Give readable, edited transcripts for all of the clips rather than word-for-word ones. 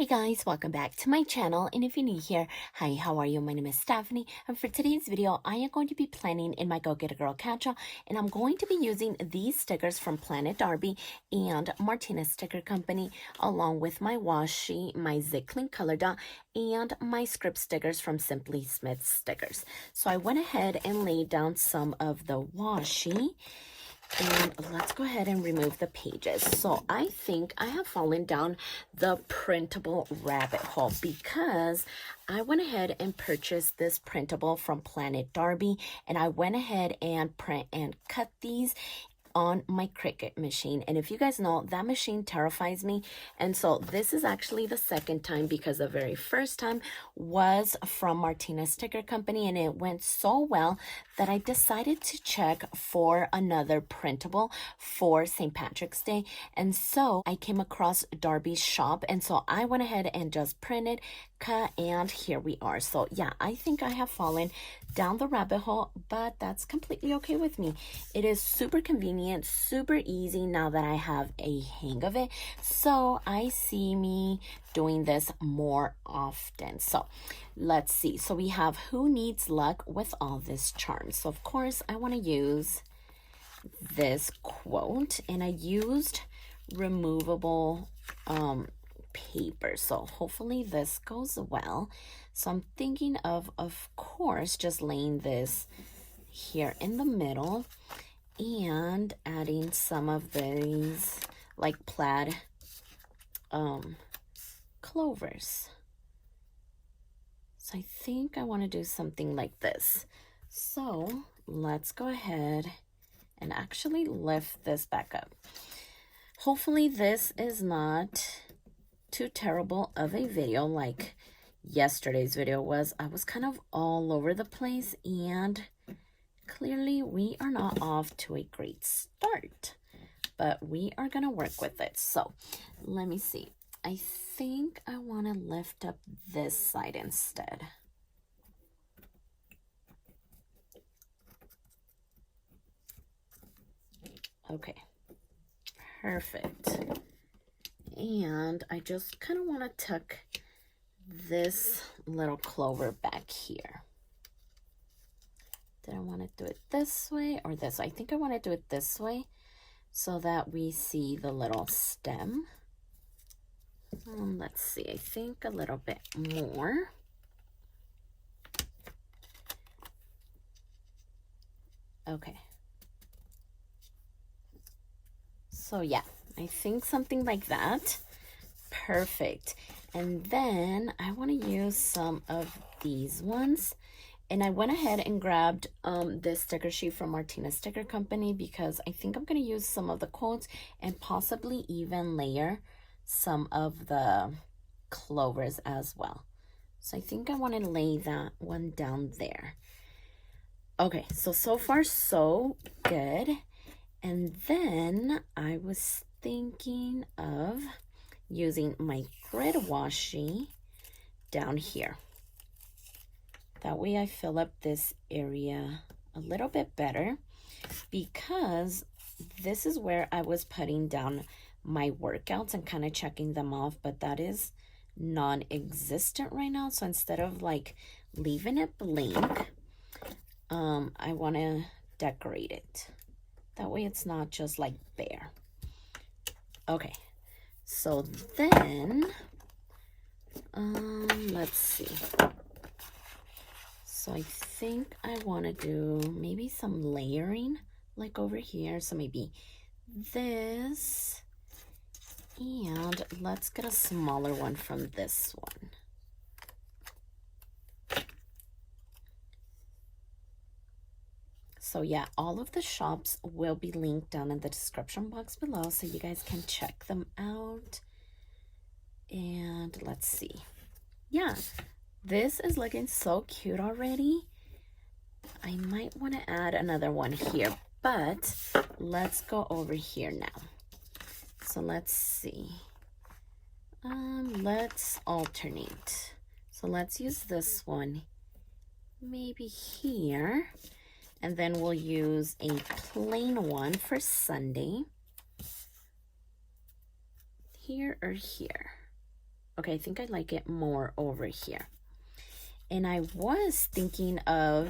Hey guys, welcome back to my channel, and if you're new here, hi, how are you? My name is Stephany, and for today's video, I am going to be planning in my Go Get a Girl catch-all, and I'm going to be using these stickers from It Darbi and Martinez Sticker Company, along with my washi, my Zip Clean color dot, and my script stickers from Simply Smith Stickers. So I went ahead and laid down some of the washi. And let's go ahead and remove the pages. So I think I have fallen down the printable rabbit hole because I went ahead and purchased this printable from It Darbi, and I went ahead and print and cut these on my Cricut machine. And if you guys know, that machine terrifies me. And so this is actually the second time, because the very first time was from Martinez Sticker Company, and it went so well that I decided to check for another printable for St. Patrick's Day. And so I came across Darbi's shop, and so I went ahead and just printed, cut, and here we are. So yeah, I think I have fallen down the rabbit hole, but that's completely okay with me. It is super convenient, super easy now that I have a hang of it. So I see me doing this more often. So let's see. So we have who needs luck with all this charm. So of course I want to use this quote, and I used removable paper, so hopefully this goes well. So I'm thinking of course, just laying this here in the middle and adding some of these like plaid clovers. So I think I want to do something like this. So let's go ahead and actually lift this back up. Hopefully this is not too terrible of a video like yesterday's video was. I was kind of all over the place, and clearly we are not off to a great start, but we are gonna work with it. So let me see. I think I want to lift up this side instead. Okay, perfect. And I just kind of want to tuck this little clover back here. Did I want to do it this way or this way? I think I want to do it this way so that we see the little stem. Let's see, I think a little bit more. Okay. So yeah, I think something like that. Perfect. And then I want to use some of these ones, and I went ahead and grabbed this sticker sheet from Martinez Sticker Company because I think I'm going to use some of the quotes and possibly even layer some of the clovers as well. So I think I want to lay that one down there. Okay, so far so good. And then I was thinking of using my grid washi down here. That way I fill up this area a little bit better, because this is where I was putting down my workouts and kind of checking them off, but that is non-existent right now. So instead of like leaving it blank, I want to decorate it. That way it's not just like bare. Okay, so then, let's see. So I think I want to do maybe some layering like over here. So maybe this, and let's get a smaller one from this one. So yeah, all of the shops will be linked down in the description box below, so you guys can check them out. And let's see. Yeah, this is looking so cute already. I might want to add another one here, but let's go over here now. So let's see. Let's alternate. So let's use this one maybe here. And then we'll use a plain one for Sunday. Here or here. Okay, I think I like it more over here. And I was thinking of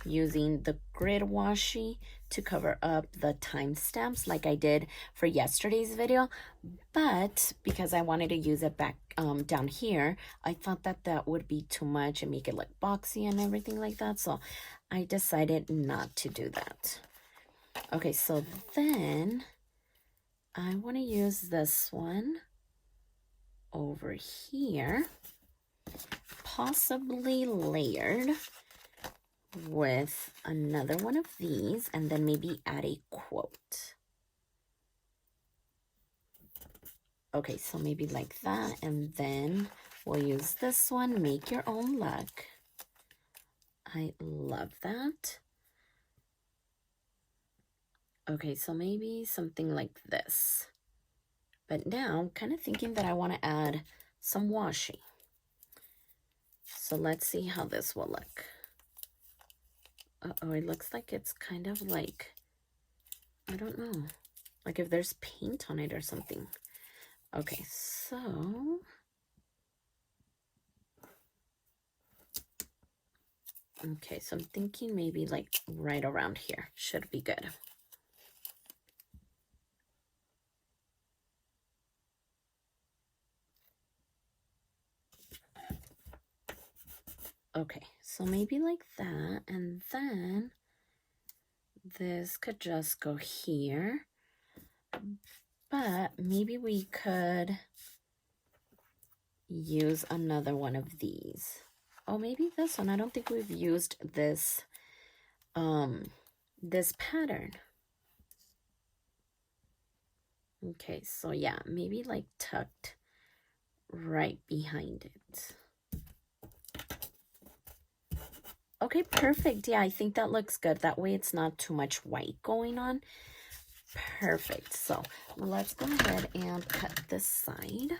using the grid washi to cover up the timestamps like I did for yesterday's video, but because I wanted to use it back down here, I thought that that would be too much and make it look boxy and everything like that, so I decided not to do that. Okay, so then I want to use this one over here, possibly layered with another one of these, and then maybe add a quote. Okay, so maybe like that, and then we'll use this one, make your own luck. I love that. Okay, so maybe something like this. But now I'm kind of thinking that I want to add some washi. So let's see how this will look. Uh-oh, it looks like it's kind of like, I don't know, like if there's paint on it or something. Okay, so okay, so I'm thinking maybe like right around here should be good. Okay, so maybe like that, and then this could just go here, but maybe we could use another one of these. Oh, maybe this one. I don't think we've used this this pattern. Okay, so yeah, maybe like tucked right behind it. Okay, perfect. Yeah, I think that looks good. That way it's not too much white going on. Perfect. So let's go ahead and cut this side.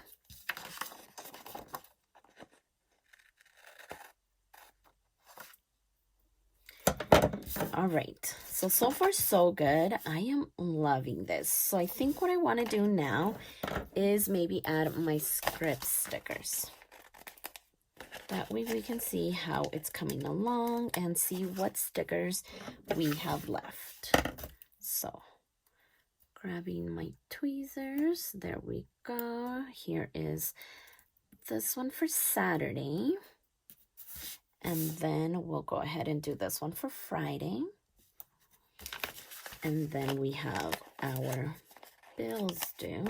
All right, so far so good. I am loving this. So I think what I want to do now is maybe add my script stickers. That way we can see how it's coming along and see what stickers we have left. So grabbing my tweezers, there we go. Here is this one for Saturday. And then we'll go ahead and do this one for Friday. And then we have our bills due.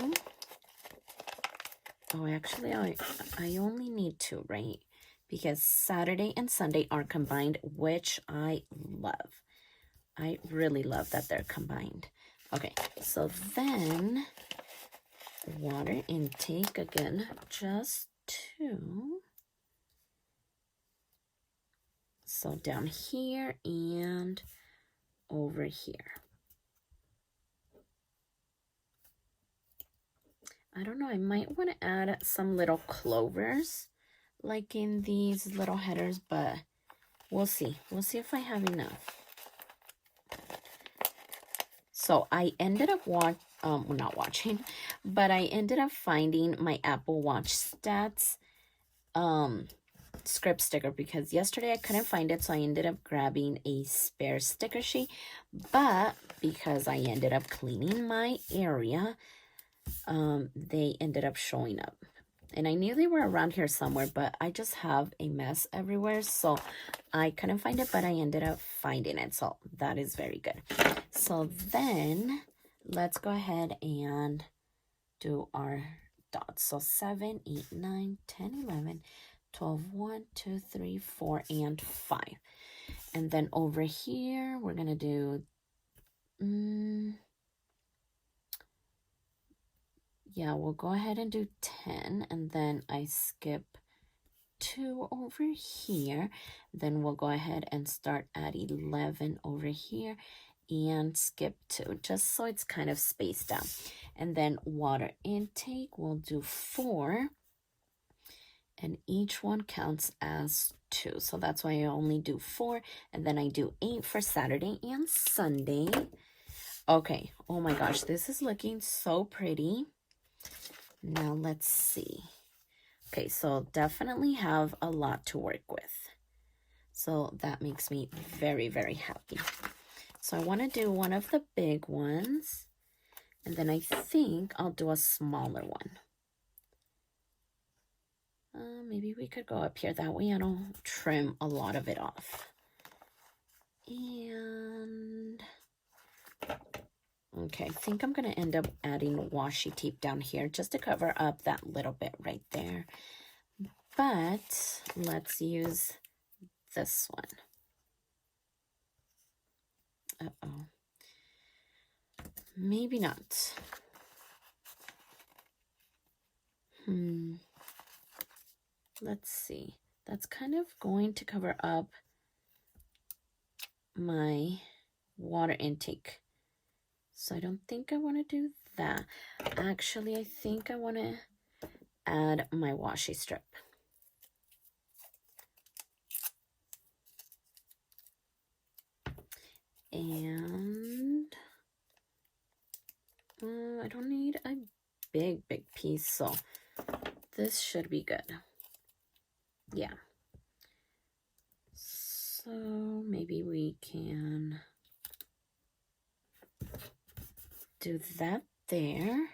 Oh, actually, I only need 2, right? Because Saturday and Sunday are combined, which I love. I really love that they're combined. Okay, so then water intake again, just 2. So down here and over here. I don't know, I might want to add some little clovers like in these little headers, but we'll see. We'll see if I have enough. So I ended up not watching, but I ended up finding my Apple Watch stats script sticker, because yesterday I couldn't find it, so I ended up grabbing a spare sticker sheet. But because I ended up cleaning my area, they ended up showing up, and I knew they were around here somewhere, but I just have a mess everywhere, so I couldn't find it, but I ended up finding it, so that is very good. So then let's go ahead and do our dots. So 7, 8, 9, 10, 11, 12, 1, 2, 3, 4, and 5. And then over here, we're going to do, yeah, we'll go ahead and do 10. And then I skip 2 over here. Then we'll go ahead and start at 11 over here and skip 2, just so it's kind of spaced out. And then water intake, we'll do 4. And each one counts as 2. So that's why I only do 4. And then I do 8 for Saturday and Sunday. Okay. Oh my gosh. This is looking so pretty. Now let's see. Okay, so definitely have a lot to work with. So that makes me very, very happy. So I want to do one of the big ones, and then I think I'll do a smaller one. Maybe we could go up here. That way I don't trim a lot of it off. And okay, I think I'm going to end up adding washi tape down here just to cover up that little bit right there. But let's use this one. Uh-oh. Maybe not. Let's see. That's kind of going to cover up my water intake. So I don't think I want to do that. Actually, I think I want to add my washi strip. And I don't need a big piece, so this should be good. Yeah. So maybe we can do that there.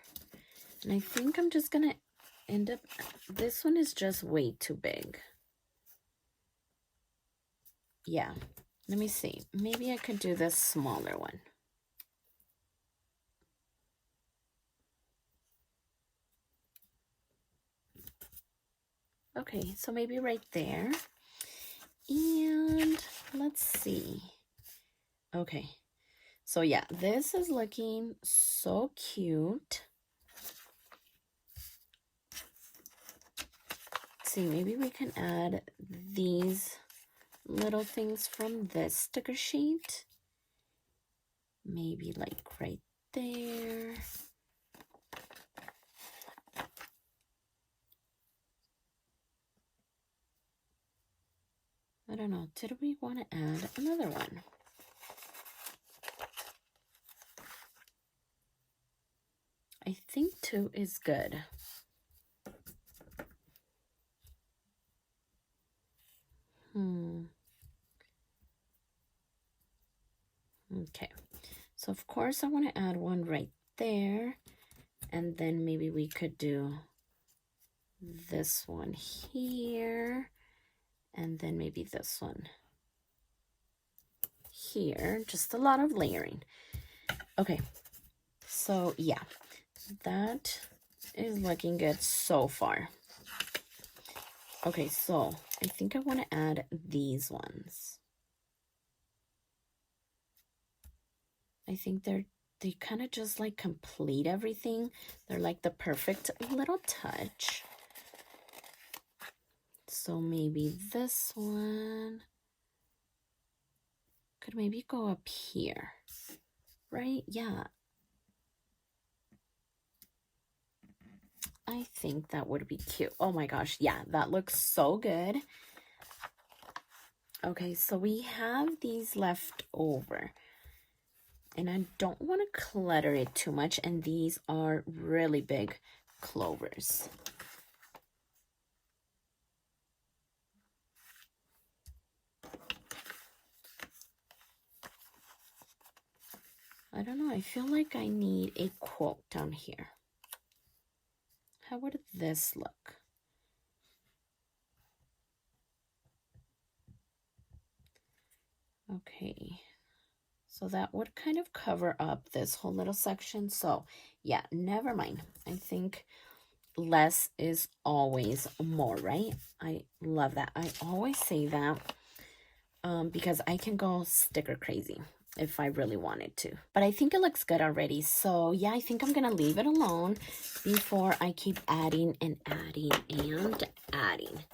And I think I'm just gonna end up, this one is just way too big. Yeah, let me see. Maybe I could do this smaller one. Okay, so maybe right there. And let's see. Okay, so yeah, this is looking so cute. Let's see, maybe we can add these little things from this sticker sheet. Maybe like right there. I don't know, did we want to add another one? I think 2 is good. Okay, so of course I want to add one right there, and then maybe we could do this one here, and then maybe this one here. Just a lot of layering. Okay, so yeah, that is looking good so far. Okay, so I think I want to add these ones. I think they kind of just like complete everything. They're like the perfect little touch. So maybe this one could maybe go up here, right? Yeah. I think that would be cute. Oh my gosh, yeah, that looks so good. Okay, so we have these left over. And I don't want to clutter it too much, and these are really big clovers. I don't know, I feel like I need a quote down here. How would this look? Okay, so that would kind of cover up this whole little section. So yeah, never mind. I think less is always more, right? I love that. I always say that because I can go sticker crazy if I really wanted to. But I think it looks good already. So yeah, I think I'm gonna leave it alone before I keep adding and adding and adding.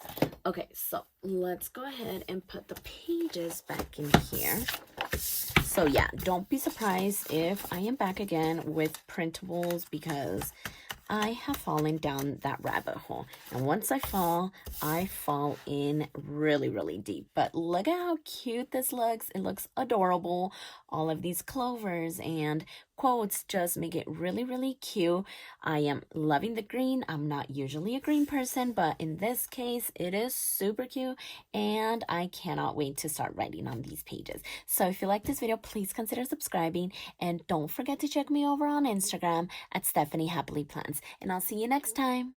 Okay, so let's go ahead and put the pages back in here. So yeah, don't be surprised if I am back again with printables, because I have fallen down that rabbit hole. And once I fall in really, really deep. But look at how cute this looks. It looks adorable. All of these clovers and quotes just make it really, really cute. I am loving the green. I'm not usually a green person, but in this case, it is super cute, and I cannot wait to start writing on these pages. So if you like this video, please consider subscribing, and don't forget to check me over on Instagram at stephanyhappilyplans, and I'll see you next time.